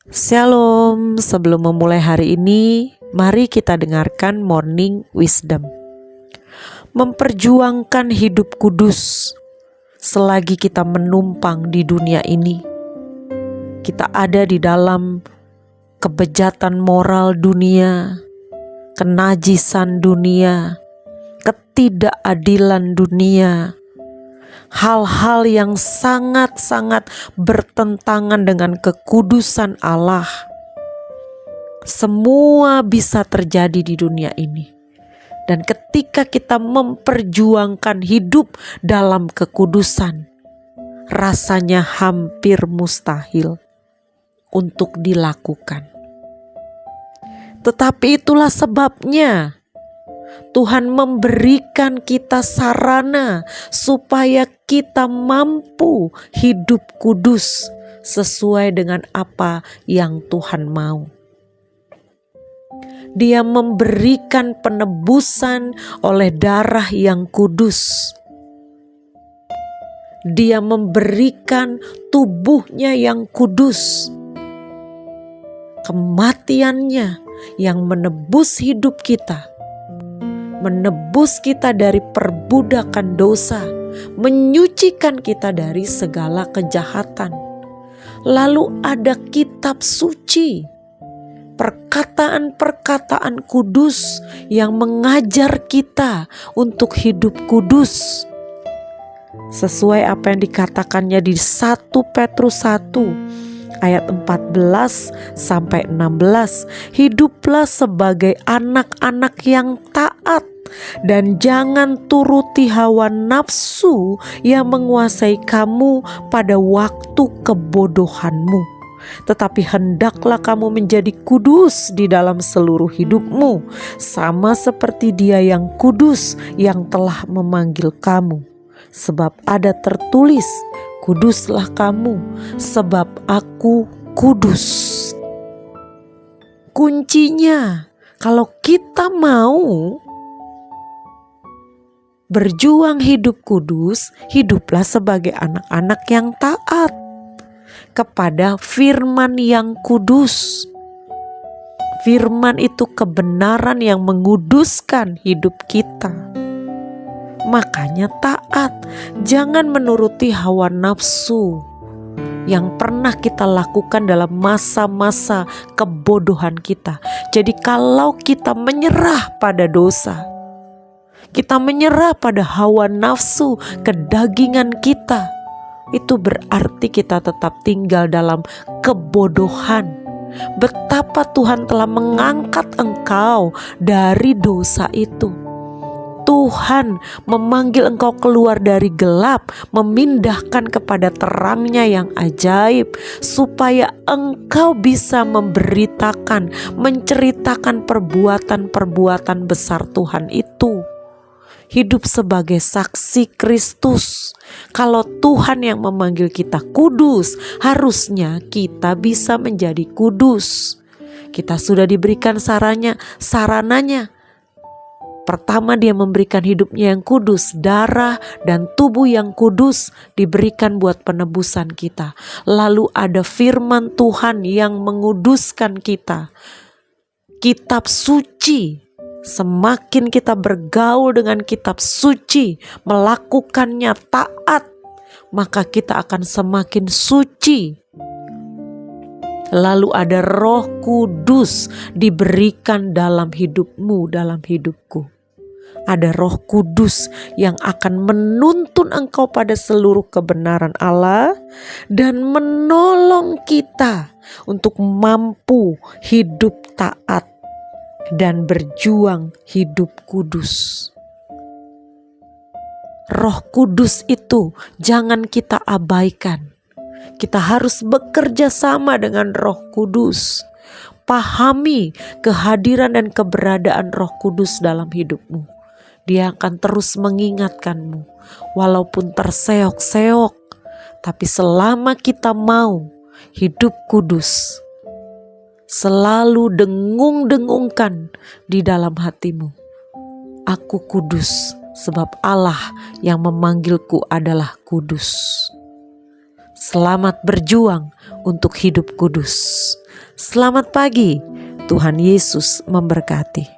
Shalom, sebelum memulai hari ini, mari kita dengarkan Morning Wisdom. Memperjuangkan hidup kudus selagi kita menumpang di dunia ini. Kita ada di dalam kebejatan moral dunia, kenajisan dunia, ketidakadilan dunia, hal-hal yang sangat-sangat bertentangan dengan kekudusan Allah. Semua bisa terjadi di dunia ini. Dan ketika kita memperjuangkan hidup dalam kekudusan, rasanya hampir mustahil untuk dilakukan. Tetapi itulah sebabnya Tuhan memberikan kita sarana supaya kita mampu hidup kudus sesuai dengan apa yang Tuhan mau. Dia memberikan penebusan oleh darah yang kudus. Dia memberikan tubuhnya yang kudus. Kematiannya yang menebus hidup kita. Menebus kita dari perbudakan dosa, menyucikan kita dari segala kejahatan. Lalu ada kitab suci, perkataan-perkataan kudus yang mengajar kita untuk hidup kudus. Sesuai apa yang dikatakannya di 1 Petrus 1 ayat 14 sampai 16, hiduplah sebagai anak-anak yang taat dan jangan turuti hawa nafsu yang menguasai kamu pada waktu kebodohanmu. Tetapi hendaklah kamu menjadi kudus di dalam seluruh hidupmu, sama seperti Dia yang kudus yang telah memanggil kamu. Sebab ada tertulis, kuduslah kamu, sebab aku kudus. Kuncinya, kalau kita mau berjuang hidup kudus, hiduplah sebagai anak-anak yang taat kepada firman yang kudus. Firman itu kebenaran yang menguduskan hidup kita. Makanya taat, jangan menuruti hawa nafsu yang pernah kita lakukan dalam masa-masa kebodohan kita. Jadi kalau kita menyerah pada dosa, kita menyerah pada hawa nafsu kedagingan kita, itu berarti kita tetap tinggal dalam kebodohan. Betapa Tuhan telah mengangkat engkau dari dosa itu. Tuhan memanggil engkau keluar dari gelap, memindahkan kepada terangnya yang ajaib, supaya engkau bisa memberitakan, menceritakan perbuatan-perbuatan besar Tuhan itu. Hidup sebagai saksi Kristus. Kalau Tuhan yang memanggil kita kudus, harusnya kita bisa menjadi kudus. Kita sudah diberikan sarananya. Pertama, Dia memberikan hidupnya yang kudus, darah dan tubuh yang kudus diberikan buat penebusan kita. Lalu ada firman Tuhan yang menguduskan kita. Kitab suci. Semakin kita bergaul dengan kitab suci, melakukannya taat, maka kita akan semakin suci. Lalu ada Roh Kudus diberikan dalam hidupmu, dalam hidupku. Ada Roh Kudus yang akan menuntun engkau pada seluruh kebenaran Allah dan menolong kita untuk mampu hidup taat dan berjuang hidup kudus. Roh Kudus itu jangan kita abaikan. Kita harus bekerja sama dengan Roh Kudus. Pahami kehadiran dan keberadaan Roh Kudus dalam hidupmu. Dia akan terus mengingatkanmu, walaupun terseok-seok, tapi selama kita mau hidup kudus, selalu dengung-dengungkan di dalam hatimu, aku kudus sebab Allah yang memanggilku adalah kudus. Selamat berjuang untuk hidup kudus. Selamat pagi, Tuhan Yesus memberkati.